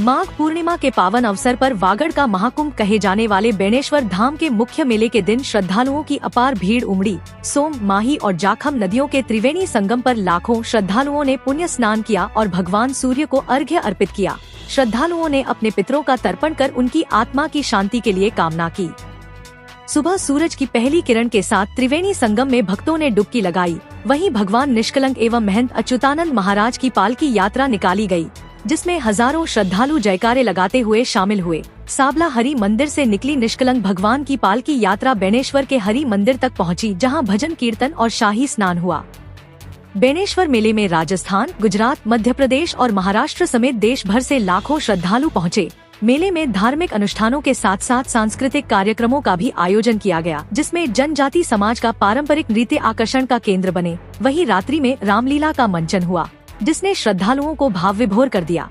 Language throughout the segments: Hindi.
माघ पूर्णिमा के पावन अवसर पर वागड़ का महाकुंभ कहे जाने वाले बेणेश्वर धाम के मुख्य मेले के दिन श्रद्धालुओं की अपार भीड़ उमड़ी। सोम, माही और जाखम नदियों के त्रिवेणी संगम पर लाखों श्रद्धालुओं ने पुण्य स्नान किया और भगवान सूर्य को अर्घ्य अर्पित किया। श्रद्धालुओं ने अपने पितरों का तर्पण कर उनकी आत्मा की शांति के लिए कामना की। सुबह सूरज की पहली किरण के साथ त्रिवेणी संगम में भक्तों ने डुबकी लगाई। वहीं भगवान निष्कलंक एवं महंत अच्युतानंद महाराज की पालकी यात्रा निकाली गई, जिसमें हजारों श्रद्धालु जयकारे लगाते हुए शामिल हुए। साबला हरि मंदिर से निकली निष्कलंक भगवान की पालकी यात्रा बेणेश्वर के हरि मंदिर तक पहुंची, जहां भजन कीर्तन और शाही स्नान हुआ। बेणेश्वर मेले में राजस्थान, गुजरात, मध्य प्रदेश और महाराष्ट्र समेत देश भर से लाखों श्रद्धालु पहुंचे। मेले में धार्मिक अनुष्ठानों के साथ साथ सांस्कृतिक कार्यक्रमों का भी आयोजन किया गया, जिसमें जनजाति समाज का पारंपरिक नृत्य आकर्षण का केंद्र बने। वहीं रात्रि में रामलीला का मंचन हुआ, जिसने श्रद्धालुओं को भाव विभोर कर दिया।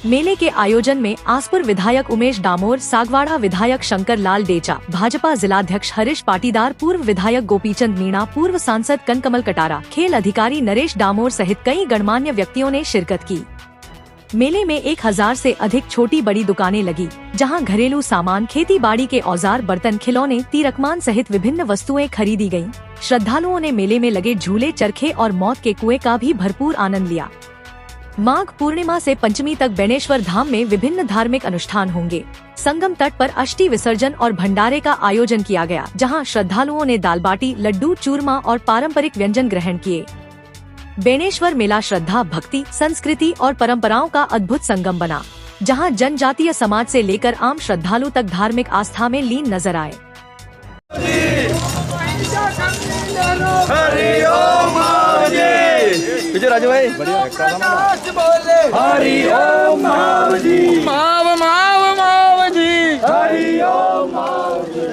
मेले के आयोजन में आसपुर विधायक उमेश डामोर, सागवाड़ा विधायक शंकर लाल डेचा, भाजपा जिलाध्यक्ष हरीश पाटीदार, पूर्व विधायक गोपीचंद मीणा, पूर्व सांसद कनकमल कटारा, खेल अधिकारी नरेश डामोर सहित कई गणमान्य व्यक्तियों ने शिरकत की। मेले में 1000 से अधिक छोटी बड़ी दुकानें लगी, जहां घरेलू सामान, खेती बाड़ी के औजार, बर्तन, खिलौने, तीरकमान सहित विभिन्न वस्तुएं खरीदी गयीं। श्रद्धालुओं ने मेले में लगे झूले, चरखे और मौत के कुएं का भी भरपूर आनंद लिया। माघ पूर्णिमा से पंचमी तक बेणेश्वर धाम में विभिन्न धार्मिक अनुष्ठान होंगे। संगम तट पर अष्टी विसर्जन और भंडारे का आयोजन किया गया, जहां श्रद्धालुओं ने दाल बाटी, लड्डू, चूरमा और पारंपरिक व्यंजन ग्रहण किए। बेणेश्वर मेला श्रद्धा, भक्ति, संस्कृति और परंपराओं का अद्भुत संगम बना, जहां जनजातीय समाज से लेकर आम श्रद्धालु तक धार्मिक आस्था में लीन नजर आए। हरि ओम विजय राजू भाई हरि ओम माव जी, माव माव माव जी, हरि ओम माव जी।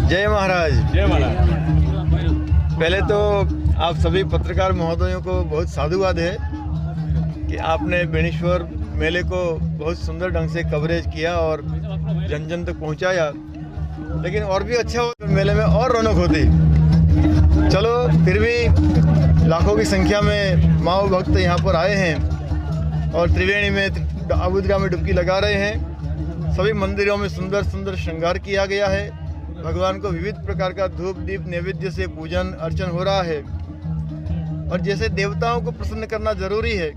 जय महाराज। जय महाराज। पहले तो आप सभी पत्रकार महोदयों को बहुत साधुवाद है कि आपने बेणेश्वर मेले को बहुत सुंदर ढंग से कवरेज किया और जन जन तक पहुंचाया। लेकिन और भी अच्छा हो तो मेले में और रौनक होती। चलो, फिर भी लाखों की संख्या में माओ भक्त यहाँ पर आए हैं और त्रिवेणी में, आबुद्रा में डुबकी लगा रहे हैं। सभी मंदिरों में सुंदर सुंदर श्रृंगार किया गया है। भगवान को विविध प्रकार का धूप दीप नैवेद्य से पूजन अर्चन हो रहा है। और जैसे देवताओं को प्रसन्न करना जरूरी है,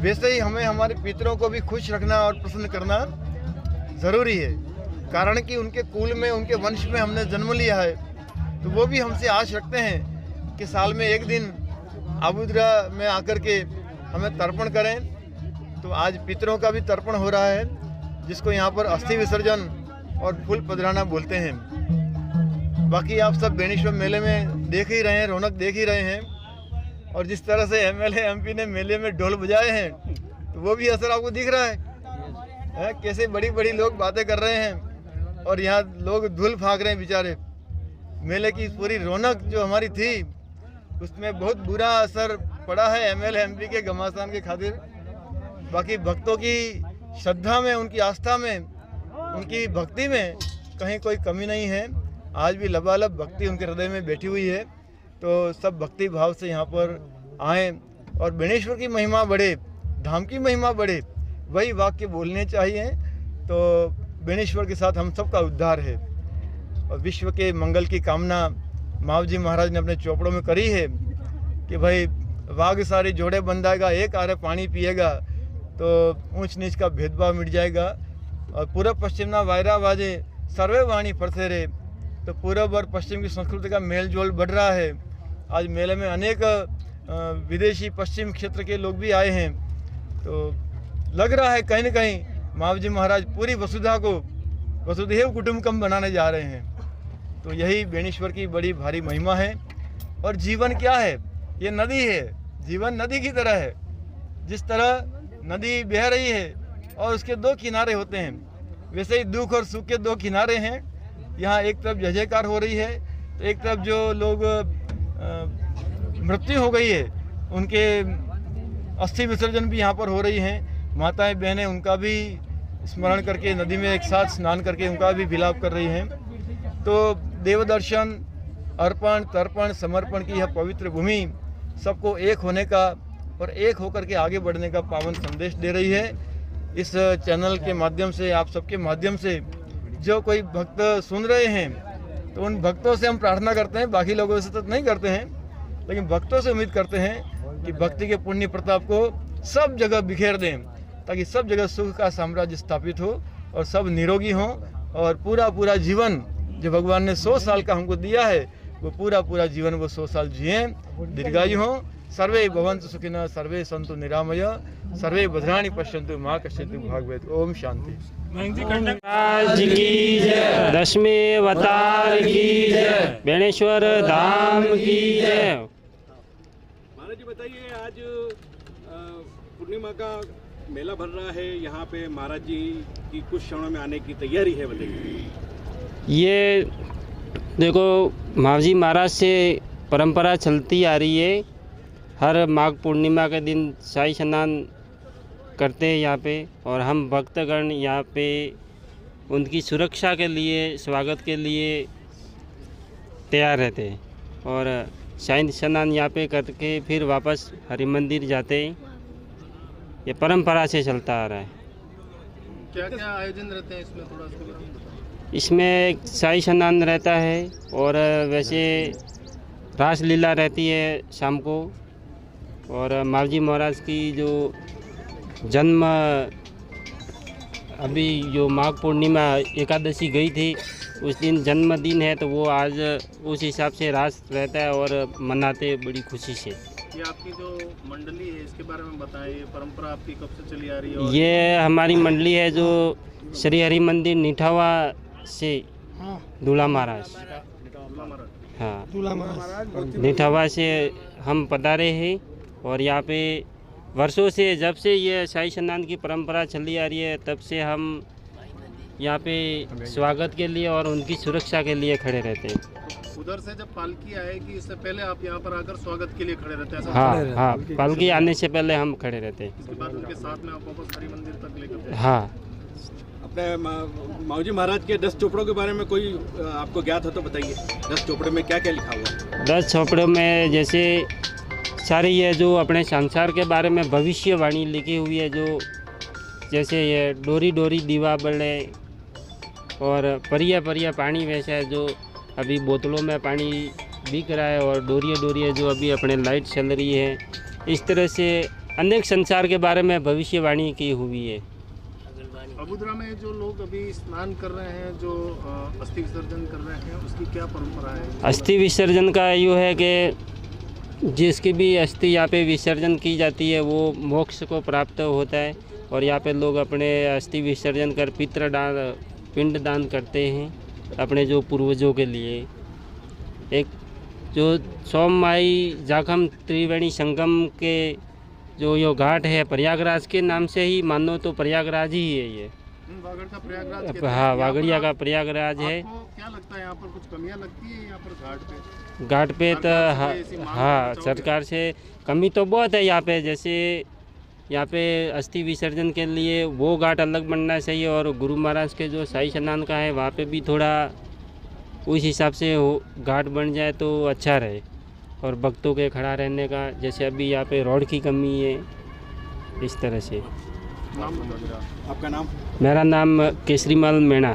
वैसे ही हमें हमारे पितरों को भी खुश रखना और प्रसन्न करना जरूरी है। कारण कि उनके कुल में, उनके वंश में हमने जन्म लिया है, तो वो भी हमसे आश रखते हैं कि साल में एक दिन आबुद्रा में आकर के हमें तर्पण करें। तो आज पितरों का भी तर्पण हो रहा है, जिसको यहाँ पर अस्थि विसर्जन और फूल पधराना बोलते हैं। बाकी आप सब बेणेश्वर मेले में देख ही रहे हैं, रौनक देख ही रहे हैं। और जिस तरह से एमएलए एमपी ने मेले में ढोल बजाए हैं, तो वो भी असर आपको दिख रहा है। कैसे बड़ी बड़ी लोग बातें कर रहे हैं और यहाँ लोग धूल फाँक रहे हैं बेचारे। मेले की पूरी रौनक जो हमारी थी, उसमें बहुत बुरा असर पड़ा है एमएलए एमपी के घमासान के खातिर। बाकी भक्तों की श्रद्धा में, उनकी आस्था में, उनकी भक्ति में कहीं कोई कमी नहीं है। आज भी लबालब भक्ति उनके हृदय में बैठी हुई है। तो सब भक्ति भाव से यहाँ पर आएँ और बेणेश्वर की महिमा बढ़े, धाम की महिमा बढ़े, वही वाक्य बोलने चाहिए। तो बेणेश्वर के साथ हम सबका उद्धार है। और विश्व के मंगल की कामना माव जी महाराज ने अपने चौपड़ों में करी है कि भाई वाघ सारी जोड़े बंधाएगा, एक आरे पानी पिएगा तो ऊंच नीच का भेदभाव मिट जाएगा। और पूर्व पश्चिम ना वायरा वाजे सर्वे वाणी फरसे रे। तो पूर्व और पश्चिम की संस्कृति का मेल जोल बढ़ रहा है। आज मेले में अनेक विदेशी पश्चिम क्षेत्र के लोग भी आए हैं। तो लग रहा है कहीं न कहीं मावजी जी महाराज पूरी वसुधा को वसुधैव कुटुंबकम बनाने जा रहे हैं। तो यही बेणेश्वर की बड़ी भारी महिमा है। और जीवन क्या है? ये नदी है। जीवन नदी की तरह है। जिस तरह नदी बह रही है और उसके दो किनारे होते हैं, वैसे ही दुख और सुख के दो किनारे हैं। यहाँ एक तरफ जय जयकार हो रही है, तो एक तरफ जो लोग मृत्यु हो गई है उनके अस्थि विसर्जन भी यहाँ पर हो रही हैं। माताएं बहनें उनका भी स्मरण करके नदी में एक साथ स्नान करके उनका भी विलाप कर रही हैं। तो देवदर्शन, अर्पण, तर्पण, समर्पण की यह पवित्र भूमि सबको एक होने का और एक होकर के आगे बढ़ने का पावन संदेश दे रही है। इस चैनल के माध्यम से, आप सबके माध्यम से जो कोई भक्त सुन रहे हैं, तो उन भक्तों से हम प्रार्थना करते हैं, बाकी लोगों से तो नहीं करते हैं, लेकिन भक्तों से उम्मीद करते हैं कि भक्ति के पुण्य प्रताप को सब जगह बिखेर दें, ताकि सब जगह सुख का साम्राज्य स्थापित हो और सब निरोगी हों और पूरा जीवन जो भगवान ने 100 साल का हमको दिया है, वो पूरा जीवन वो 100 साल जिए, दीर्घायु हों। सर्वे भवन्तु सुखिनः, सर्वे सन्तु निरामय, सर्वे भद्राणि पश्यन्तु मा कश्चित् भाग्भवेत्। ओम शांति। महाराज की जय, दशमें अवतार की जय, बेणेश्वर धाम की जय। महाराज जी बताइए, आज पूर्णिमा का मेला भर रहा है, यहाँ पे महाराज जी की कुछ क्षणों में आने की तैयारी है, बताइए। ये देखो, मावजी महाराज से परंपरा चलती आ रही है। हर माघ पूर्णिमा के दिन शाही स्नान करते हैं यहाँ पे, और हम भक्तगण यहाँ पे उनकी सुरक्षा के लिए, स्वागत के लिए तैयार रहते हैं। और शाही स्नान यहाँ पे करके फिर वापस हरि मंदिर जाते हैं। ये परंपरा से चलता आ रहा है। क्या क्या आयोजन रहते हैं इसमें, थोड़ा उसको बताइए। इसमें शाही स्नान रहता है, और वैसे रासलीला रहती है शाम को। और मावजी महाराज की जो जन्म, अभी जो माघ पूर्णिमा एकादशी गई थी, उस दिन जन्मदिन है, तो वो आज उस हिसाब से रास रहता है और मनाते बड़ी खुशी से। ये आपकी जो मंडली है, इसके बारे में बताएं। ये परंपरा आपकी कब से चली आ रही है? ये हमारी मंडली है जो श्री हरि मंदिर निठावा से दूल्हा महाराज, हाँ, निठावा से हम पधारे हैं। और यहाँ पे वर्षों से, जब से ये शाही स्नान की परंपरा चली आ रही है, तब से हम यहाँ पे स्वागत के लिए और उनकी सुरक्षा के लिए खड़े रहते हैं। उधर से जब पालकी आएगी, इससे पहले आप यहाँ पर आकर स्वागत के लिए खड़े रहते हैं? हाँ, पालकी आने से पहले हम खड़े रहते हैं। इसके बाद उनके साथ में आप वापस हरि मंदिर तक लेकर? हाँ। अपने मावजी महाराज के 10 चोपड़ों के बारे में कोई आपको ज्ञात हो तो बताइए। 10 चोपड़े में क्या क्या लिखा हुआ है? 10 चोपड़ों में जैसे सारी ये जो अपने संसार के बारे में भविष्यवाणी लिखी हुई है, जो जैसे ये डोरी डोरी दीवा बड़े, और परिया पानी वैसा है जो अभी बोतलों में पानी बिक रहा है, और डोरिया जो अभी अपने लाइट चल रही है। इस तरह से अनेक संसार के बारे में भविष्यवाणी की हुई है। अबुद्रा में जो लोग अभी स्नान कर रहे हैं, जो अस्थि विसर्जन कर रहे हैं, उसकी क्या परंपरा है? अस्थि विसर्जन का यूँ है कि जिसकी भी अस्थि यहाँ पे विसर्जन की जाती है, वो मोक्ष को प्राप्त होता है। और यहाँ पे लोग अपने अस्थि विसर्जन कर पिंड दान करते हैं अपने जो पूर्वजों के लिए। एक जो सोममाई जाखम त्रिवेणी संगम के जो यो घाट है, प्रयागराज के नाम से ही मानो तो प्रयागराज ही है ये। वागड़ का प्रयागराज? हाँ, वागड़िया का प्रयागराज है। क्या लगता है यहाँ पर कुछ कमियाँ लगती है यहाँ पर घाट पे? घाट पे तो हाँ, सरकार से कमी तो बहुत है यहाँ पे। जैसे यहाँ पे अस्थि विसर्जन के लिए वो घाट अलग बनना चाहिए, और गुरु महाराज के जो शाही स्नान का है वहाँ पे भी थोड़ा उस हिसाब से घाट बन जाए तो अच्छा रहे। और भक्तों के खड़ा रहने का, जैसे अभी यहाँ पे रोड की कमी है, इस तरह से। नाम बताइए आपका नाम? मेरा नाम केसरीमल मीणा।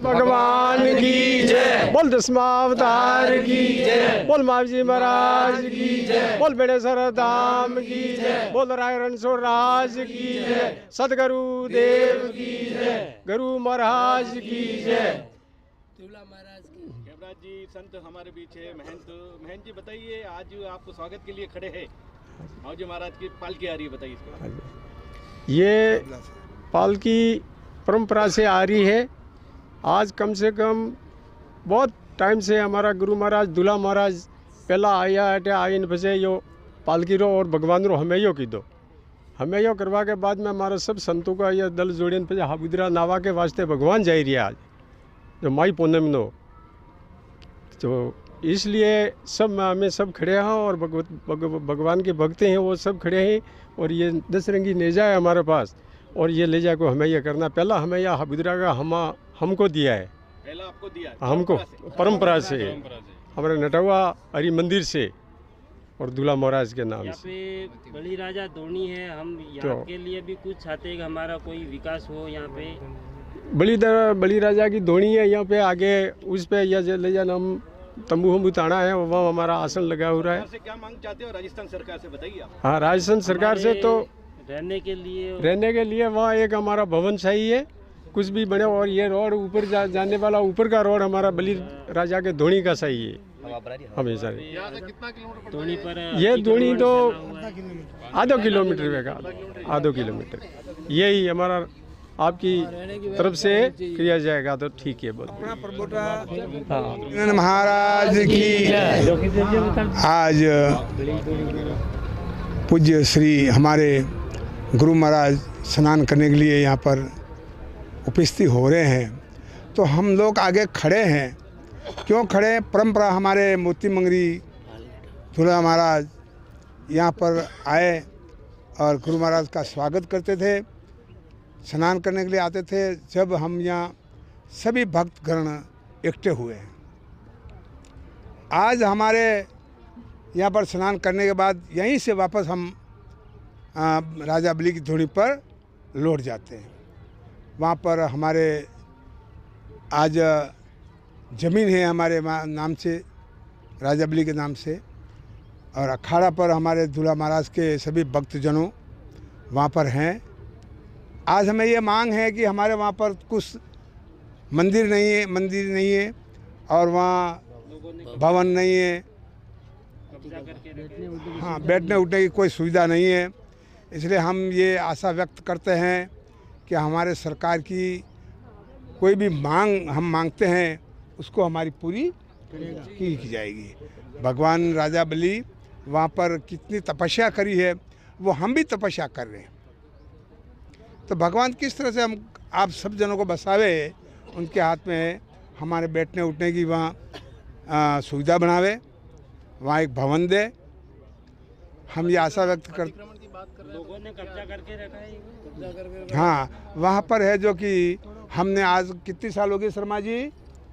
भगवान की जय, बोल दशमावतार की जय, बोल मावजी महाराज की जय, बोल बेणेश्वर धाम की जय, बोल राय रणछोड़ राज की जय, सदगुरु देव की जय, गुरु महाराज की जय। दुला महाराज की। कैमराज जी संत हमारे बीच है, महंत जी बताइए, आज आप स्वागत के लिए खड़े हैं, मावजी महाराज की पालकी आ रही है, बताइए इसको। ये पालकी परंपरा से आ रही है। आज कम से कम बहुत टाइम से हमारा गुरु महाराज दुला महाराज पहला आया हटे आइन बजे यो पालकी रो और भगवान रो हमें यो की दो, हमें यो करवा के बाद में हमारा सब संतों का यह दल जोड़न पे हाबुद्रा नावा के वास्ते भगवान जा रही है आज जो माई पूनम नो, तो इसलिए सब हमें सब खड़े हैं और भगवान के भक्त हैं वो सब खड़े हैं। और ये 10 रंगी नेजा है हमारे पास और ये ले को हमें यह करना, पहला हमें यह हाबुद्रा का हमको दिया है, पहला आपको दिया है, हमको परंपरा से हमारे नटवा हरि मंदिर से और दुला महाराज के नाम यहाँ से। पे बड़ी राजा धोनी है, हम यहाँ तो- के लिए भी कुछ चाहते हैं कि हमारा कोई विकास हो यहाँ पे। बड़ी राजा की धोनी है यहाँ पे, आगे उस पे यह ले जाना हम तंबू हम ताना है, वहाँ हमारा आसन लगा हुआ है। सरकार से क्या मांग चाहते हो, राजस्थान सरकार से बताइए आप। हाँ, राजस्थान सरकार से तो रहने के लिए वहाँ एक हमारा भवन चाहिए, कुछ भी बने, और ये रोड ऊपर जाने वाला ऊपर का रोड हमारा बलि राजा के धोनी का चाहिए हमेशा। यहाँ से कितना किलोमीटर धोनी पर ये धोनी तो है। आधा किलोमीटर में का, आधो किलोमीटर, यही हमारा आपकी तरफ से किया जाएगा तो ठीक है। बहुत हाँ। महाराज की आज पूज्य श्री हमारे गुरु महाराज स्नान करने के लिए यहाँ पर उपस्थित हो रहे हैं, तो हम लोग आगे खड़े हैं। क्यों खड़े? परंपरा हमारे मोती मंगरी दुला महाराज यहाँ पर आए और गुरु महाराज का स्वागत करते थे, स्नान करने के लिए आते थे। जब हम यहाँ सभी भक्तगण इकट्ठे हुए हैं, आज हमारे यहाँ पर स्नान करने के बाद यहीं से वापस हम राजा बलि की धोनी पर लौट जाते हैं। वहाँ पर हमारे आज ज़मीन है हमारे नाम से, राजा बलि के नाम से, और अखाड़ा पर हमारे दुला महाराज के सभी भक्तजनों वहाँ पर हैं। आज हमें ये मांग है कि हमारे वहाँ पर कुछ मंदिर नहीं है और वहाँ भवन नहीं है, हाँ, बैठने उठने की कोई सुविधा नहीं है। इसलिए हम ये आशा व्यक्त करते हैं कि हमारे सरकार की कोई भी मांग हम मांगते हैं उसको हमारी पूरी की जाएगी। भगवान राजा बलि वहाँ पर कितनी तपस्या करी है, वो हम भी तपस्या कर रहे हैं। तो भगवान किस तरह से हम आप सब जनों को बसावे, उनके हाथ में है। हमारे बैठने उठने की वहाँ सुविधा बनावे, वहाँ एक भवन दे। हम ये आशा व्यक्त कर, लोगों ने कब्जा करके रखा है। हाँ, वहाँ पर है जो कि हमने आज कितनी साल हो गई शर्मा जी?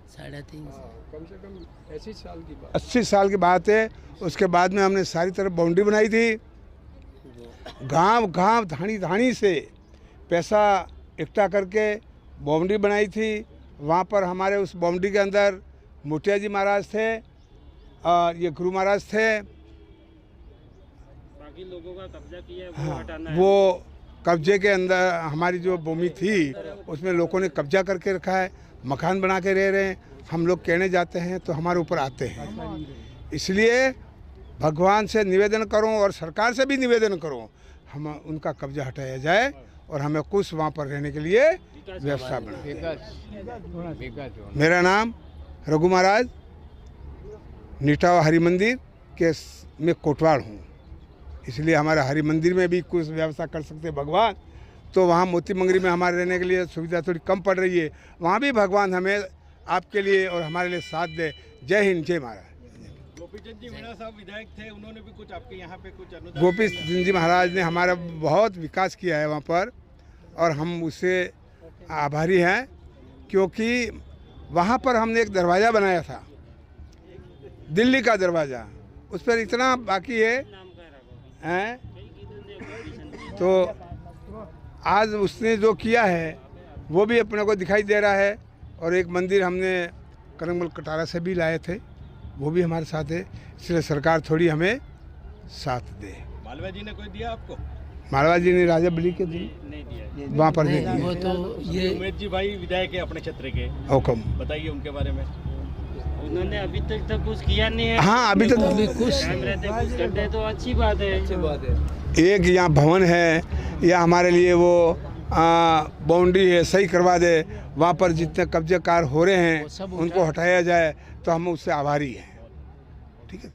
3.5 कम से कम 80 साल की बात, 80 साल की बात है। उसके बाद में हमने सारी तरफ बाउंड्री बनाई थी, गांव धानी से पैसा इकट्ठा करके बाउंड्री बनाई थी। वहाँ पर हमारे उस बाउंड्री के अंदर मोतिया जी महाराज थे और ये गुरु महाराज थे। बाकी लोगों का कब्जा किया है, वो हाँ, हटाना है। वो कब्जे के अंदर हमारी जो भूमि थी उसमें लोगों ने कब्जा करके रखा है, मकान बना के रह रहे हैं। हम लोग कहने जाते हैं तो हमारे ऊपर आते हैं। इसलिए भगवान से निवेदन करूं और सरकार से भी निवेदन करूं, हम उनका कब्जा हटाया जाए और हमें कुछ वहाँ पर रहने के लिए व्यवस्था बनाए। मेरा नाम रघु महाराज, निटावा हरि मंदिर के में कोटवाड़ हूँ। इसलिए हमारे हरि मंदिर में भी कुछ व्यवस्था कर सकते हैं भगवान, तो वहाँ मोती मंगरी में हमारे रहने के लिए सुविधा थोड़ी कम पड़ रही है, वहाँ भी भगवान हमें आपके लिए और हमारे लिए साथ दे। जय हिंद, जय महाराज। गोपी चंद जी मीणा साहब विधायक थे, उन्होंने भी कुछ आपके यहाँ पे कुछ अनुदान। गोपी चंद जी महाराज ने हमारा बहुत विकास किया है वहाँ पर और हम उससे आभारी हैं, क्योंकि वहाँ पर हमने एक दरवाज़ा बनाया था, दिल्ली का दरवाज़ा, उस पर इतना बाकी है तो आज उसने जो किया है वो भी अपने को दिखाई दे रहा है। और एक मंदिर हमने करमल कटारा से भी लाए थे, वो भी हमारे साथ है। इसलिए सरकार थोड़ी हमें साथ दे। मालवा जी ने कोई दिया आपको? मारवाड़ जी ने राजा बली के दिन वहाँ पर दे वो दिए। तो ये उमेश जी भाई विधायक है अपने क्षेत्र के, हुक्म। बताइए उनके बारे में। उन्होंने अभी तक तो कुछ किया नहीं है। हाँ, अभी तक अभी कुछ टाइम रहते कुछ करते तो अच्छी बात है। एक यहाँ भवन है, या हमारे लिए वो बाउंड्री है, सही करवा दे। वहाँ पर जितने कब्जेकार हो रहे हैं उनको हटाया जाए, तो हम उससे आभारी हैं। ठीक है।